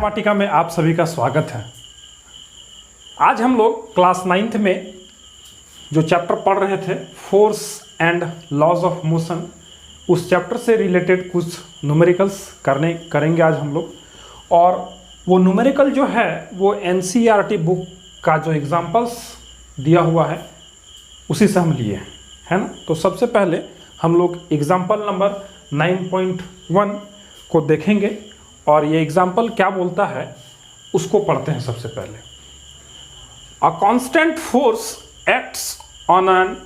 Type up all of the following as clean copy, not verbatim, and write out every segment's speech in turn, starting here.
वाटिका में आप सभी का स्वागत है। आज हम लोग क्लास 9th में जो चैप्टर पढ़ रहे थे force and laws of motion, उस चैप्टर से रिलेटेड कुछ न्यूमेरिकल्स करेंगे आज हम लोग। और वो न्यूमेरिकल जो है वो NCERT बुक का जो एग्जाम्पल्स दिया हुआ है उसी से हम लिए हैं, है ना। तो सबसे पहले हम लोग एग्जाम्पल नंबर 9.1 को देखेंगे और ये एग्जाम्पल क्या बोलता है उसको पढ़ते हैं। सबसे पहले, a constant force acts on an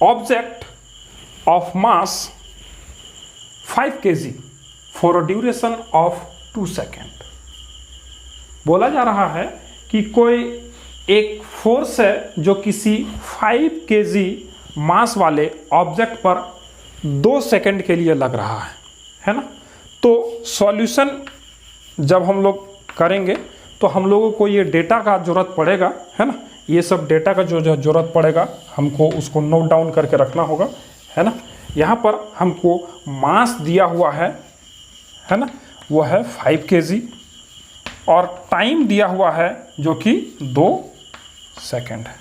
object of mass 5 kg for a duration of 2 second. बोला जा रहा है कि कोई एक फोर्स है जो किसी 5 kg मास वाले ऑब्जेक्ट पर 2 सेकेंड के लिए लग रहा है ना। तो सॉल्यूशन जब हम लोग करेंगे तो हम लोगों को ये डेटा का ज़रूरत पड़ेगा, है ना। ये सब डेटा का जो ज़रूरत पड़ेगा हमको उसको नोट डाउन करके रखना होगा, है ना। यहाँ पर हमको मास दिया हुआ है ना, वो है 5 kg और टाइम दिया हुआ है जो कि 2 सेकेंड है।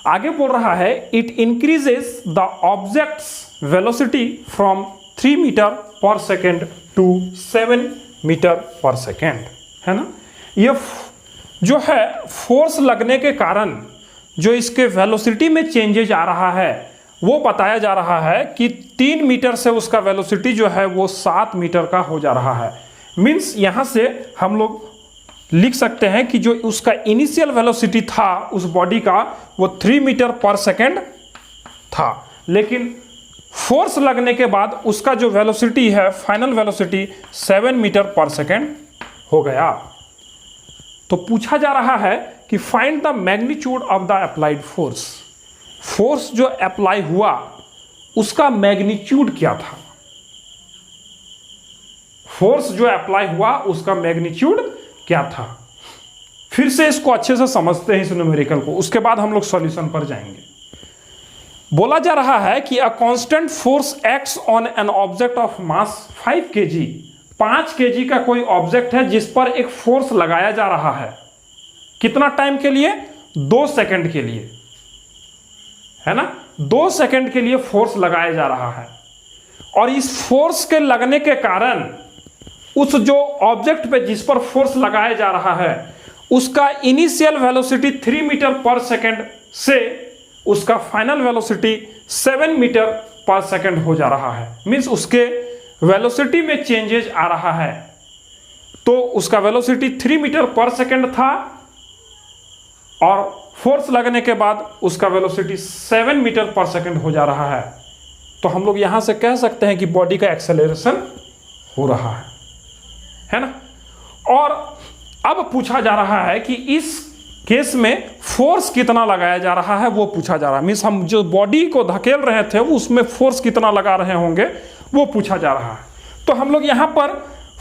आगे बोल रहा है it increases the object's velocity from 3 metre per second to 7 metre per second, है ना। ये जो है फोर्स लगने के कारण जो इसके वेलोसिटी में चेंजेज आ रहा है वो बताया जा रहा है कि 3 मीटर से उसका वेलोसिटी जो है वो 7 मीटर का हो जा रहा है। मीन्स यहाँ से हम लोग लिख सकते हैं कि जो उसका इनिशियल वेलोसिटी था उस बॉडी का वो 3 मीटर पर सेकेंड था, लेकिन फोर्स लगने के बाद उसका जो वेलोसिटी है final velocity 7 metre per second हो गया। तो पूछा जा रहा है कि find the magnitude of the applied force. Force जो अप्लाई हुआ उसका मैग्नीट्यूड क्या था। फोर्स जो अप्लाई हुआ उसका मैग्नीट्यूड क्या था। फिर से इसको अच्छे से समझते हैं इस न्यूमेरिकल को, उसके बाद हम लोग सॉल्यूशन पर जाएंगे। बोला जा रहा है कि a constant force acts on an object of mass 5 kg। 5 kg का कोई ऑब्जेक्ट है जिस पर एक फोर्स लगाया जा रहा है। कितना टाइम के लिए? 2 सेकंड के लिए, है ना। 2 सेकंड के लिए फोर्स लगाया जा रहा है और इस फोर्स के लगने के कारण उस जो ऑब्जेक्ट पे जिस पर फोर्स लगाया जा रहा है उसका इनिशियल वेलोसिटी 3 मीटर पर सेकंड से उसका फाइनल वेलोसिटी 7 मीटर पर सेकंड हो जा रहा है। मींस उसके वेलोसिटी में चेंजेज आ रहा है। तो उसका वेलोसिटी 3 मीटर पर सेकंड था और फोर्स लगने के बाद उसका वेलोसिटी 7 मीटर पर सेकंड हो जा रहा है। तो हम लोग यहां से कह सकते हैं कि बॉडी का एक्सेलरेशन हो रहा है ना। और अब पूछा जा रहा है कि इस केस में फोर्स कितना लगाया जा रहा है वो पूछा जा रहा है। मीन्स हम जो बॉडी को धकेल रहे थे उसमें फोर्स कितना लगा रहे होंगे वो पूछा जा रहा है। तो हम लोग यहाँ पर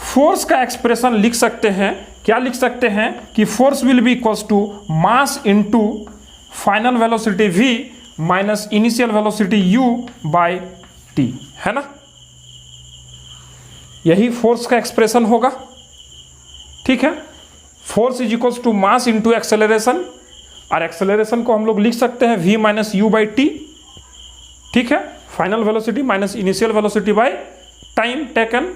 फोर्स का एक्सप्रेशन लिख सकते हैं। क्या लिख सकते हैं कि force will be equals to mass into final velocity v minus initial velocity u by t, है ना। यही फोर्स का एक्सप्रेशन होगा, ठीक है। Force is equals to mass into acceleration और एक्सेलरेशन को हम लोग लिख सकते हैं v minus u by t, ठीक है। Final velocity minus initial velocity by time taken,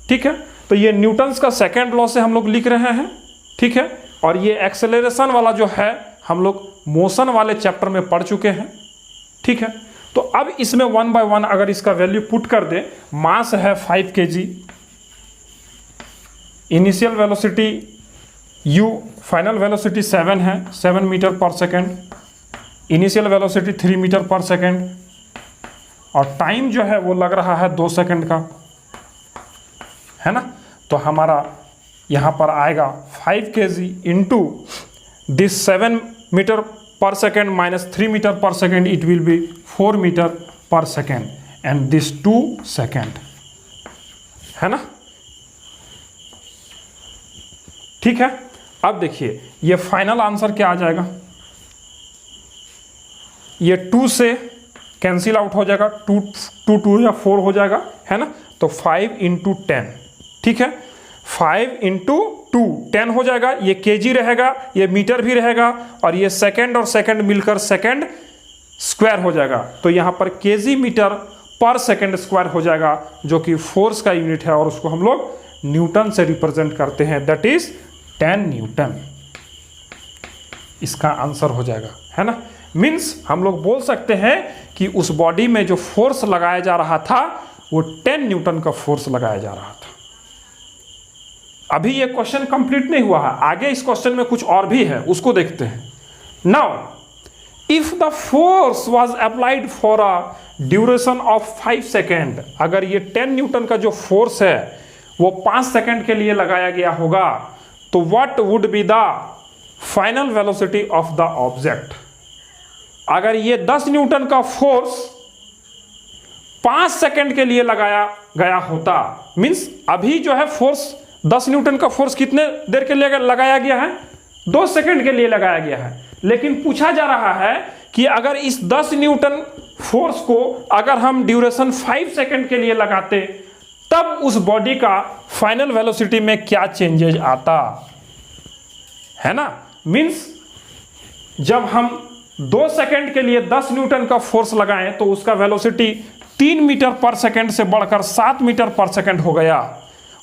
ठीक है। तो ये न्यूटन्स का सेकेंड लॉ से हम लोग लिख रहे हैं, ठीक है। और ये एक्सेलरेशन वाला जो है हम लोग मोशन वाले चैप्टर में पढ़ चुके हैं, ठीक है। तो अब इसमें 1 by 1 अगर इसका वैल्यू पुट कर दे, मास है 5 kg, initial velocity u, final velocity 7 है, 7 metre per second, initial velocity 3 metre per second और टाइम जो है वो लग रहा है 2 सेकेंड का, है ना। तो हमारा यहाँ पर आएगा 5 kg into this 7 metre per second minus 3 metre per second, it will be 4 metre per second and this 2 second, है ना, ठीक है। अब देखिए ये फाइनल आंसर क्या आ जाएगा। ये 2 से कैंसिल आउट हो जाएगा, 2 2 या 4 हो जाएगा, है ना। तो 5 इंटू 10, ठीक है। 5 इंटू 2 10 हो जाएगा, ये केजी रहेगा, ये मीटर भी रहेगा, और ये सेकेंड और सेकेंड मिलकर सेकेंड स्क्वायर हो जाएगा। तो यहाँ पर KG metre per second square हो जाएगा, जो कि फोर्स का यूनिट है, और उसको हम लोग न्यूटन से रिप्रेजेंट करते हैं, दैट इज 10 न्यूटन। इसका आंसर हो जाएगा, है ना। मीन्स हम लोग बोल सकते हैं कि उस बॉडी में जो फोर्स लगाया जा रहा था वो 10 न्यूटन का फोर्स लगाया जा रहा था। अभी ये क्वेश्चन कंप्लीट नहीं हुआ है, आगे इस क्वेश्चन में कुछ और भी है, उसको देखते हैं। Now if the force was applied for a duration of 5 second, अगर ये 10 न्यूटन का जो फोर्स है वो 5 सेकेंड के लिए लगाया गया होगा, तो what would be the final velocity of the object. अगर ये 10 न्यूटन का फोर्स 5 सेकेंड के लिए लगाया गया होता, मीन्स अभी जो है फोर्स 10 न्यूटन का फोर्स कितने देर के लिए लगाया गया है, 2 सेकेंड के लिए लगाया गया है। लेकिन पूछा जा रहा है कि अगर इस 10 न्यूटन फोर्स को अगर हम ड्यूरेशन 5 सेकेंड के लिए लगाते, तब उस बॉडी का फाइनल वेलोसिटी में क्या चेंजेज आता, है ना। मीन्स जब हम 2 सेकेंड के लिए 10 न्यूटन का फोर्स लगाएं तो उसका वेलोसिटी 3 मीटर पर सेकेंड से बढ़कर 7 मीटर पर सेकेंड हो गया,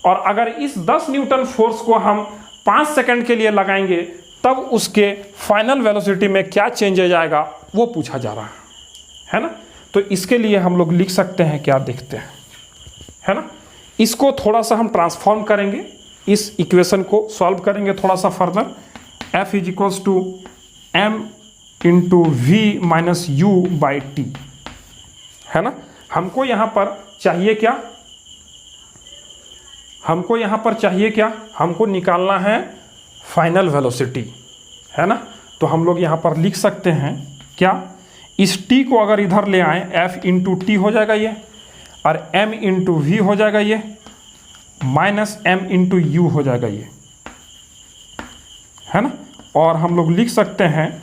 और अगर इस 10 न्यूटन फोर्स को हम 5 सेकेंड के लिए लगाएंगे तब उसके फाइनल वेलोसिटी में क्या चेंजेज आएगा वो पूछा जा रहा है ना। तो इसके लिए हम लोग लिख सकते हैं, क्या देखते हैं, है ना। इसको थोड़ा सा हम ट्रांसफॉर्म करेंगे, इस इक्वेशन को सॉल्व करेंगे थोड़ा सा further. F is equals to m into v minus u by t, है ना। हमको यहाँ पर चाहिए क्या, हमको यहाँ पर चाहिए क्या, हमको निकालना है फाइनल वेलोसिटी, है ना। तो हम लोग यहाँ पर लिख सकते हैं क्या, इस t को अगर इधर ले आए f इंटू टी हो जाएगा ये, और m इंटू वी हो जाएगा ये, माइनस m इंटू यू हो जाएगा ये, है ना। और हम लोग लिख सकते हैं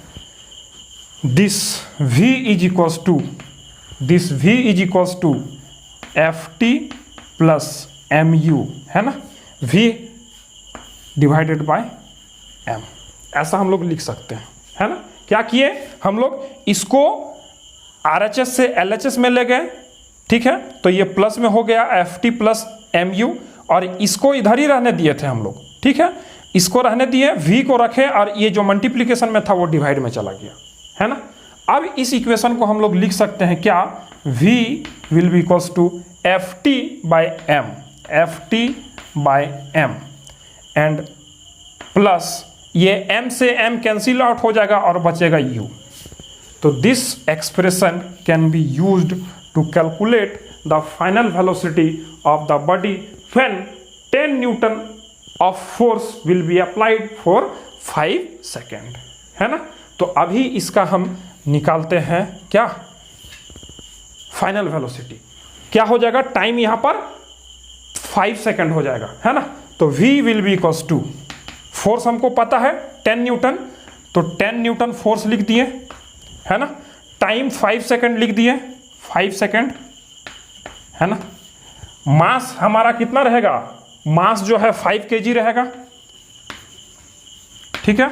this v is equals to F t plus m u, है ना, v डिवाइडेड बाय m, ऐसा हम लोग लिख सकते हैं, है ना। क्या किए हम लोग, इसको RHS से LHS में ले गए, ठीक है, तो ये प्लस में हो गया F t plus m u, और इसको इधर ही रहने दिए थे हम लोग, ठीक है, इसको रहने दिए, v को रखे, और ये जो मल्टीप्लिकेशन में था वो डिवाइड में चला गया, है ना। अब इस इक्वेशन को हम लोग लिख सकते हैं क्या, v will be equals to F t by m, and plus ये m से m कैंसिल आउट हो जाएगा और बचेगा u। तो this expression can be used to calculate the final velocity of the body when 10 newton of force will be applied for 5 second, है ना। तो अभी इसका हम निकालते हैं क्या, फाइनल वेलोसिटी क्या हो जाएगा, टाइम यहाँ पर 5 सेकेंड हो जाएगा, है ना। तो v will be equals to, force हमको पता है 10 न्यूटन, तो 10 न्यूटन फोर्स लिख दिए, है ना। टाइम 5 सेकेंड लिख दिए, 5 सेकेंड, है ना। मास हमारा कितना रहेगा, मास जो है 5 kg रहेगा, ठीक है,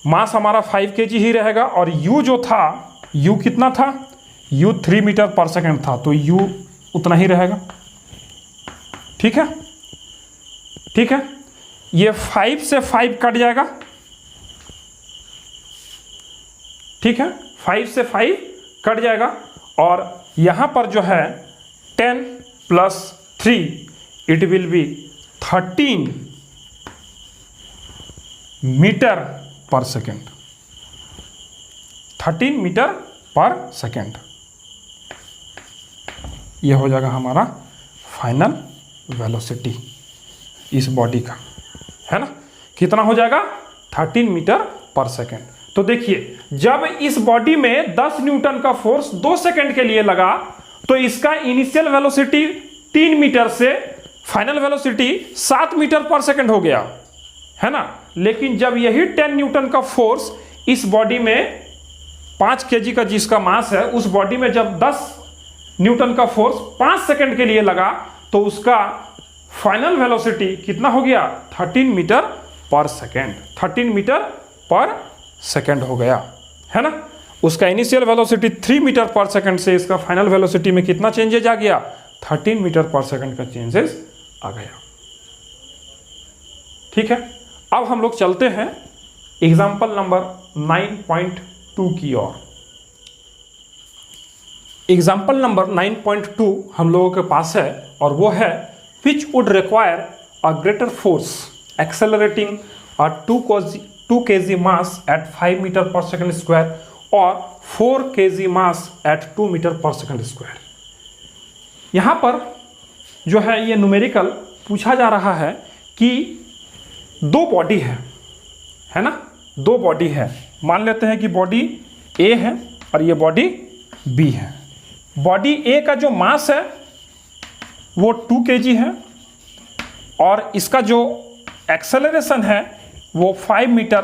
मास हमारा 5 kg ही रहेगा, और u जो था, u कितना था, u 3 मीटर पर सेकेंड था, तो u उतना ही रहेगा, ठीक है, ठीक है। ये 5 से 5 कट जाएगा, ठीक है, 5 से 5 कट जाएगा, और यहां पर जो है 10 plus 3 it will be 13 metre per second, 13 metre per second, ये हो जाएगा हमारा फाइनल वेलोसिटी इस बॉडी का, है ना। कितना हो जाएगा, 13 मीटर पर सेकेंड। तो देखिए, जब इस बॉडी में 10 न्यूटन का फोर्स 2 सेकेंड के लिए लगा, तो इसका इनिशियल वेलोसिटी 3 मीटर से final velocity 7 metre per second हो गया, है ना। लेकिन जब यही 10 न्यूटन का फोर्स इस बॉडी में 5 kg का जिसका मास है, उस बॉडी में जब 10 न्यूटन का फोर्स 5 सेकेंड के लिए लगा, तो उसका फाइनल वेलोसिटी कितना हो गया, 13 metre per second, 13 metre per second हो गया, है ना। उसका initial velocity 3 metre per second से इसका फाइनल वेलोसिटी में कितना चेंजेज आ गया, 13 मीटर पर सेकेंड का चेंजेस आ गया। ठीक है, अब हम लोग चलते हैं एग्जाम्पल नंबर 9.2 की ओर। एग्जाम्पल नंबर 9.2 हम लोगों के पास है और वो है which would require a greater force accelerating a 2 kg mass at 5 meter per second square or 4 kg mass at 2 meter per second square। यहाँ पर जो है ये न्यूमेरिकल पूछा जा रहा है कि दो बॉडी है ना, दो बॉडी है। मान लेते हैं कि बॉडी ए है और ये बॉडी बी है। बॉडी ए का जो मास है वो 2 kg है और इसका जो एक्सेलरेशन है वो 5 मीटर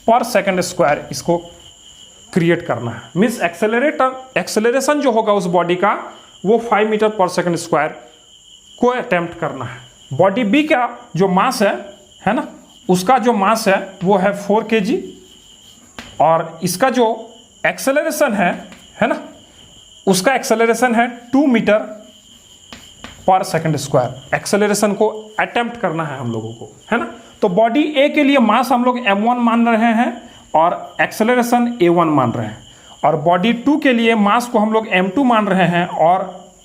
पर सेकंड स्क्वायर इसको क्रिएट करना है। मीन्स एक्सेलरेशन जो होगा उस बॉडी का वो 5 मीटर पर सेकंड स्क्वायर को अटेम्प्ट करना है। बॉडी बी का जो मास है ना, उसका जो मास है वो है 4 kg और इसका जो एक्सेलरेशन है ना, उसका एक्सेलरेशन है 2 मीटर पर सेकंड स्क्वायर। एक्सेलरेशन को अटेम्प्ट करना है हम लोगों को, है ना। तो बॉडी ए के लिए मास हम लोग m1 मान रहे हैं और एक्सेलरेशन a1 मान रहे हैं, और बॉडी 2 के लिए मास को हम लोग m2 मान रहे हैं और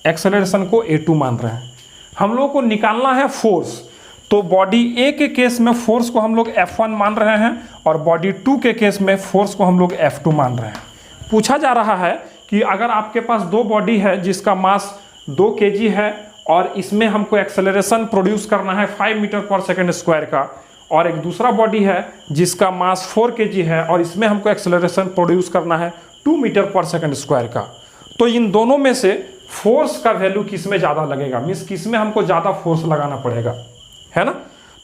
एक्सेलरेशन को a2 मान रहे हैं। हम लोग को निकालना है फोर्स। तो बॉडी ए के केस में फोर्स को हम लोग F1 मान रहे हैं और बॉडी 2 के केस में फोर्स को हम लोग F2 मान रहे हैं। पूछा जा रहा है कि अगर आपके पास दो बॉडी है जिसका मास 2 kg है और इसमें हमको एक्सेलरेशन प्रोड्यूस करना है 5 मीटर पर सेकंड स्क्वायर का, और एक दूसरा बॉडी है जिसका मास 4 kg है और इसमें हमको एक्सेलरेशन प्रोड्यूस करना है 2 मीटर पर सेकंड स्क्वायर का, तो इन दोनों में से फोर्स का वैल्यू किस में ज़्यादा लगेगा, मीन्स किस में हमको ज़्यादा फोर्स लगाना पड़ेगा, है ना।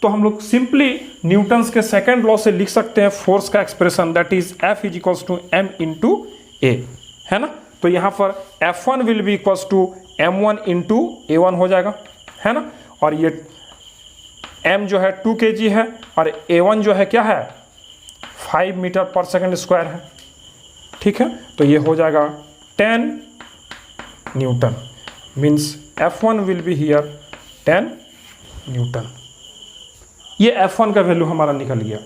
तो हम लोग सिंपली न्यूटन्स के सेकंड लॉ से लिख सकते हैं फोर्स का expression, that is F is equals to m into A, है ना। तो यहाँ पर F1 will be equals to m1 into A1 हो जाएगा, है ना। और ये m जो है 2 kg है और A1 जो है क्या है 5 मीटर पर सेकंड स्क्वायर है, ठीक है। तो ये हो जाएगा 10 Newton, means F1 will be here 10 Newton. ये F1 का वैल्यू हमारा निकल गया।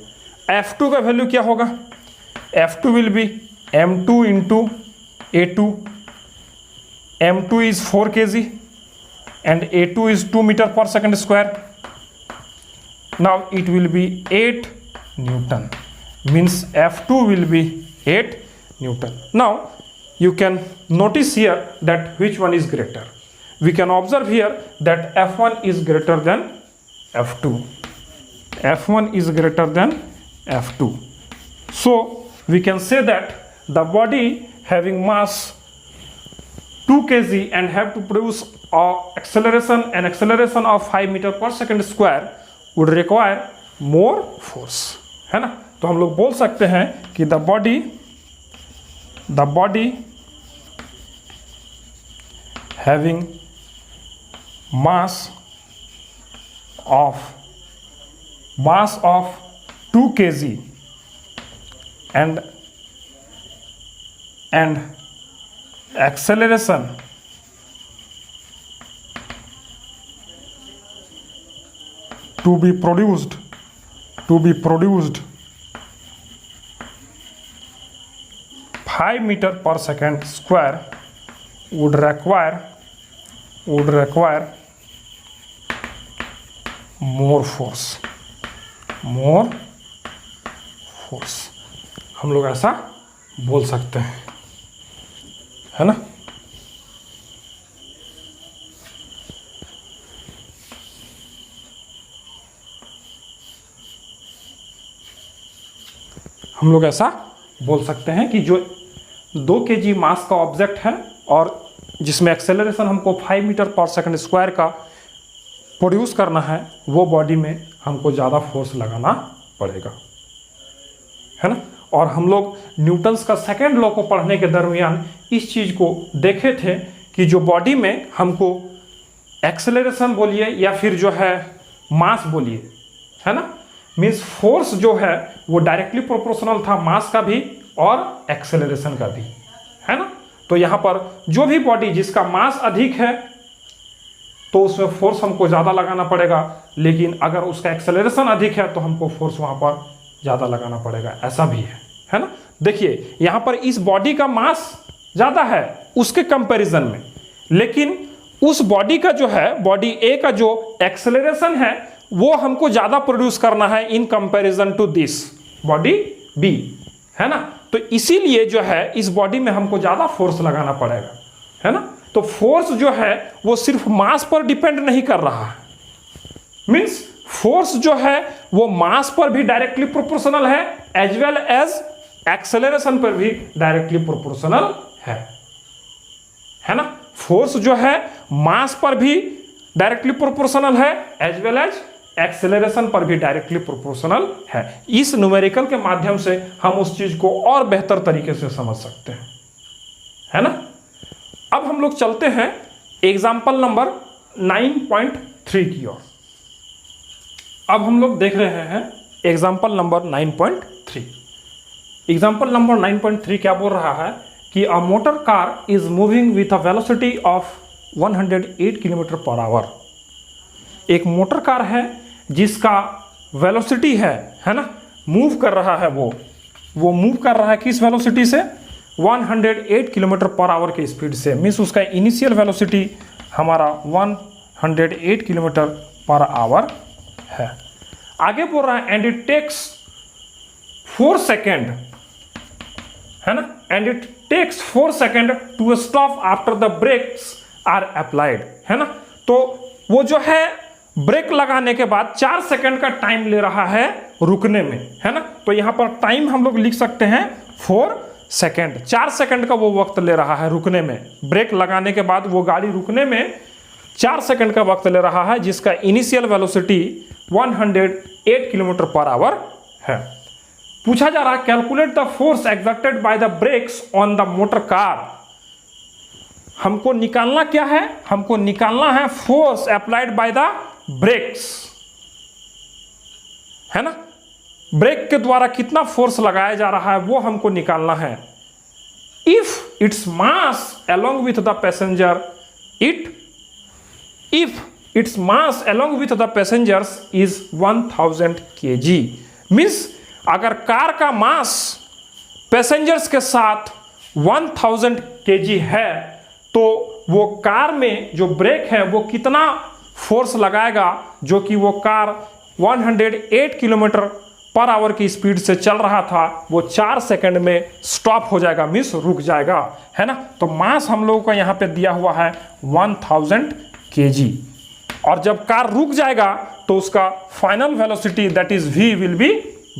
F2 का वैल्यू क्या होगा, F2 will be m2 into A2, m2 is 4 kg and A2 is 2 meter per second square. Now it will be 8 Newton, means F2 will be 8 Newton. Now you can notice here that which one is greater. We can observe here that F1 is greater than F2. F1 is greater than F2. So we can say that the body having mass 2 kg and have to produce an acceleration of 5 meter per second square would require more force, है ना। तो हम लोग बोल सकते हैं कि the body having mass of 2 kg and acceleration to be produced 5 meter per second square would require more force। हम लोग ऐसा बोल सकते हैं, है ना। हम लोग ऐसा बोल सकते हैं कि जो 2 kg मास का ऑब्जेक्ट है और जिसमें एक्सेलरेशन हमको 5 मीटर पर सेकंड स्क्वायर का प्रोड्यूस करना है, वो बॉडी में हमको ज़्यादा फोर्स लगाना पड़ेगा, है ना। और हम लोग न्यूटन्स का सेकेंड लॉ को पढ़ने के दरमियान इस चीज़ को देखे थे कि जो बॉडी में हमको एक्सेलरेशन बोलिए या फिर जो है मास बोलिए, है ना, मीन्स फोर्स जो है वो डायरेक्टली प्रोपोर्शनल था मास का भी और एक्सेलरेशन का भी, है ना। तो यहाँ पर जो भी बॉडी जिसका मास अधिक है तो उसमें फोर्स हमको ज़्यादा लगाना पड़ेगा, लेकिन अगर उसका एक्सेलरेशन अधिक है तो हमको फोर्स वहाँ पर ज़्यादा लगाना पड़ेगा, ऐसा भी है ना। देखिए यहाँ पर इस बॉडी का मास ज़्यादा है उसके कंपैरिजन में, लेकिन उस बॉडी का जो है, बॉडी ए का जो एक्सेलरेशन है वो हमको ज़्यादा प्रोड्यूस करना है in comparison to this body B, है ना। तो इसीलिए जो है इस बॉडी में हमको ज़्यादा फोर्स लगाना पड़ेगा, है ना। तो फोर्स जो है वो सिर्फ मास पर डिपेंड नहीं कर रहा है, मीन्स फोर्स जो है वो मास पर भी डायरेक्टली प्रोपोर्शनल है एज वेल एज एक्सेलरेशन पर भी डायरेक्टली प्रोपोर्शनल है ना। फोर्स जो है मास पर भी डायरेक्टली प्रोपोर्शनल है एज वेल एज एक्सेलरेशन पर भी डायरेक्टली प्रोपोर्शनल है। इस न्यूमेरिकल के माध्यम से हम उस चीज को और बेहतर तरीके से समझ सकते हैं, है ना। अब हम लोग चलते हैं एग्जाम्पल नंबर 9.3 की ओर। अब हम लोग देख रहे हैं एग्जाम्पल नंबर 9.3। एग्जाम्पल नंबर 9.3 क्या बोल रहा है कि a motor car is moving with a velocity of 108 kilometre per our. एक मोटर कार है जिसका वेलोसिटी है ना, मूव कर रहा है, वो मूव कर रहा है किस वेलोसिटी से, 108 किलोमीटर पर आवर के स्पीड से, मीन्स उसका इनिशियल वेलोसिटी हमारा 108 किलोमीटर पर आवर है। आगे बोल रहा है एंड इट टेक्स 4 सेकेंड, है ना, and it takes 4 second to stop after the brakes are applied, है ना। तो वो जो है ब्रेक लगाने के बाद 4 सेकेंड का टाइम ले रहा है रुकने में, है ना। तो यहाँ पर टाइम हम लोग लिख सकते हैं 4 सेकेंड, 4 सेकेंड का वो वक्त ले रहा है रुकने में। ब्रेक लगाने के बाद वो गाड़ी रुकने में 4 सेकेंड का वक्त ले रहा है, जिसका initial velocity 108 kilometre per hour है। पूछा जा रहा है calculate the force exerted by the brakes on the motor car. हमको निकालना क्या है, हमको निकालना है force applied by the brakes, है ना। ब्रेक के द्वारा कितना फोर्स लगाया जा रहा है वो हमको निकालना है। If its mass along with the passenger if its mass along with the passengers is 1000 kg, means अगर कार का मास पैसेंजर्स के साथ 1000 kg है तो वो कार में जो ब्रेक है वो कितना फोर्स लगाएगा, जो कि वो कार 108 किलोमीटर पर आवर की स्पीड से चल रहा था, वो 4 सेकंड में स्टॉप हो जाएगा, मीन्स रुक जाएगा, है ना। तो मास हम लोगों को यहाँ पे दिया हुआ है 1000 kg, और जब कार रुक जाएगा तो उसका final velocity that is v will B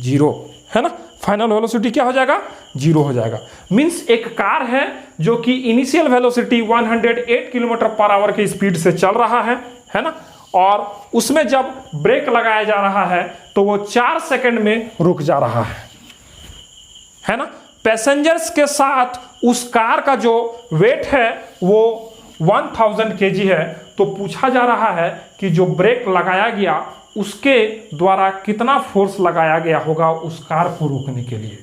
0, है ना। फाइनल वेलोसिटी क्या हो जाएगा, 0 हो जाएगा। मीन्स एक कार है जो कि initial velocity 108 kilometre per our की स्पीड से चल रहा है ना, और उसमें जब ब्रेक लगाया जा रहा है तो वो 4 सेकंड में रुक जा रहा है ना। पैसेंजर्स के साथ उस कार का जो वेट है वो 1000 kg है। तो पूछा जा रहा है कि जो ब्रेक लगाया गया उसके द्वारा कितना फोर्स लगाया गया होगा उस कार को रोकने के लिए,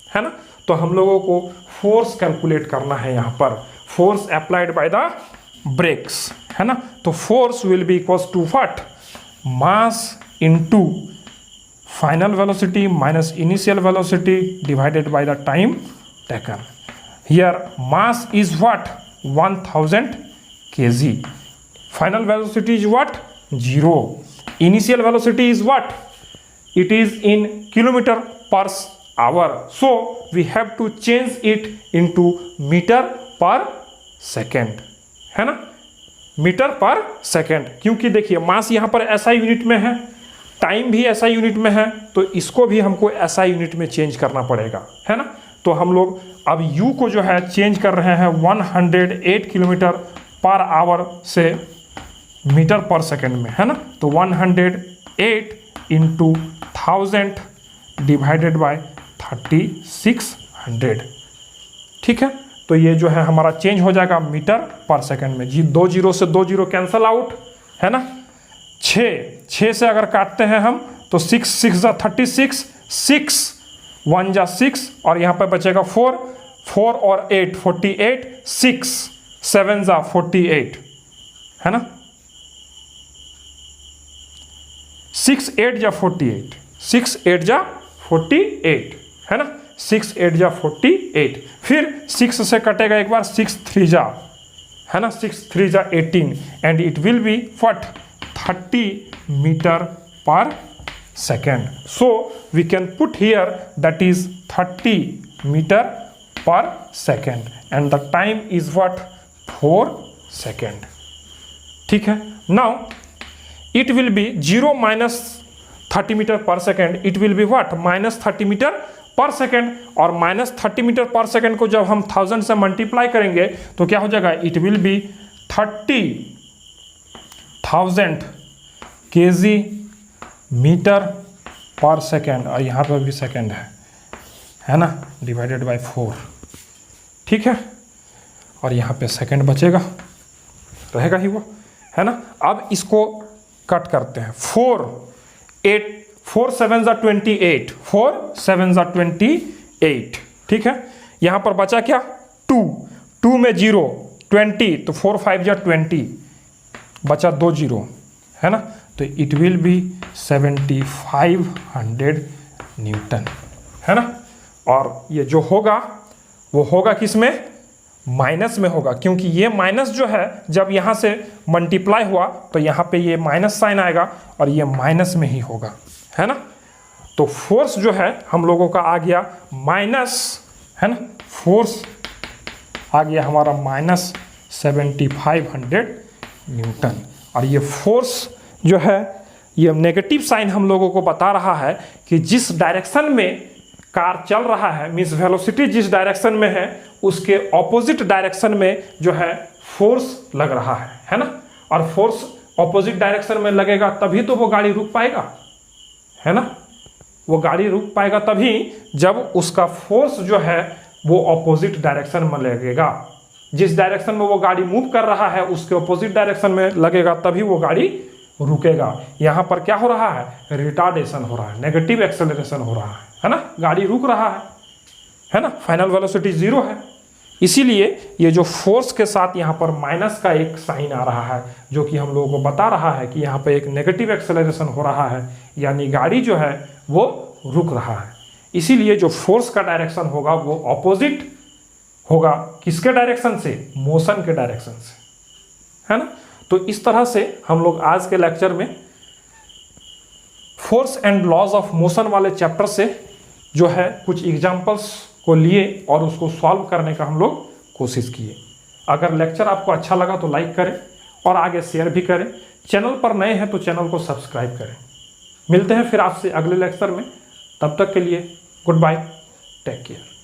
है ना। तो हम लोगों को फोर्स कैलकुलेट करना है यहाँ पर, force applied by the brakes, है ना। तो force will be equals to what, mass into final velocity minus initial velocity divided by the time taken. Here mass is what, 1000 kg, final velocity is what, 0, initial velocity is what, it is in kilometer per hour, so we have to change it into meter per second, है ना, metre per second. क्योंकि देखिए मास यहाँ पर SI unit में है, time भी SI unit में है, तो इसको भी हमको SI यूनिट में चेंज करना पड़ेगा, है ना। तो हम लोग अब U को जो है चेंज कर रहे हैं 108 किलोमीटर पर आवर से मीटर पर सेकेंड में, है ना। तो 108 इंटू 1000 डिवाइडेड बाय 3600, ठीक है। तो ये जो है हमारा चेंज हो जाएगा मीटर पर सेकेंड में। जी 2 0 से 2 0 कैंसल आउट, है ना। 6 से अगर काटते हैं हम तो 6 6 जा 36, 6 1 जा 6 और यहाँ पे बचेगा 4 और 8 48, 6 7 जा 48, है ना। 6 8 जा 48, 6 8 जा 48, है ना। 6 8 जा 48, फिर 6 से कटेगा एक बार, 6 3 जा, है ना, 6 3 जा 18 and it will be what 30 metre per second. So we can put here that is 30 meter per second and the time is what 4 second. ठीक है. Now it will be 0 minus 30 meter per second. It will be what minus 30 meter पर second. और minus 30 metre per second को जब हम 1000 से multiply करेंगे तो क्या हो जाएगा, it will be 30,000 kg metre per second. और यहाँ पर भी सेकेंड है ना, डिवाइडेड बाय 4. ठीक है. और यहाँ पे सेकेंड बचेगा, रहेगा ही वो, है ना. अब इसको कट करते हैं. 4 7 जा 28, 4 7 जा 28. ठीक है. यहाँ पर बचा क्या 2 में 0 20 तो 4 5 जा 20, बचा 2 0, है ना. तो इट विल बी 7500 न्यूटन, है ना. और ये जो होगा वो होगा किस में, माइनस में होगा, क्योंकि ये माइनस जो है जब यहाँ से मल्टीप्लाई हुआ तो यहाँ पे ये माइनस साइन आएगा और ये माइनस में ही होगा, है ना. तो फोर्स जो है हम लोगों का आ गया माइनस, है ना. फोर्स आ गया हमारा माइनस 7500 न्यूटन. और ये फोर्स जो है ये नेगेटिव साइन हम लोगों को बता रहा है कि जिस डायरेक्शन में कार चल रहा है, मीन्स वेलोसिटी जिस डायरेक्शन में है उसके ऑपोजिट डायरेक्शन में जो है फोर्स लग रहा है ना. और फोर्स ऑपोजिट डायरेक्शन में लगेगा तभी तो वो गाड़ी रुक पाएगा, है ना. वो गाड़ी रुक पाएगा तभी जब उसका फोर्स जो है वो ऑपोजिट डायरेक्शन में लगेगा. जिस डायरेक्शन में वो गाड़ी मूव कर रहा है उसके ऑपोजिट डायरेक्शन में लगेगा तभी वो गाड़ी रुकेगा. यहाँ पर क्या हो रहा है, रिटार्डेशन हो रहा है, नेगेटिव एक्सेलरेशन हो रहा है ना. गाड़ी रुक रहा है ना. फाइनल वेलोसिटी 0 है. इसीलिए ये जो फोर्स के साथ यहाँ पर माइनस का एक साइन आ रहा है जो कि हम लोगों को बता रहा है कि यहाँ पर एक नेगेटिव एक्सेलरेशन हो रहा है, यानी गाड़ी जो है वो रुक रहा है. इसीलिए जो फोर्स का डायरेक्शन होगा वो ऑपोजिट होगा किसके डायरेक्शन से, मोशन के डायरेक्शन से, है ना. तो इस तरह से हम लोग आज के लेक्चर में force and laws of motion वाले चैप्टर से जो है कुछ एग्जांपल्स को लिए और उसको सॉल्व करने का हम लोग कोशिश किए. अगर लेक्चर आपको अच्छा लगा तो लाइक करें और आगे शेयर भी करें. चैनल पर नए हैं तो चैनल को सब्सक्राइब करें. मिलते हैं फिर आपसे अगले लेक्चर में. तब तक के लिए गुड बाय, टेक केयर.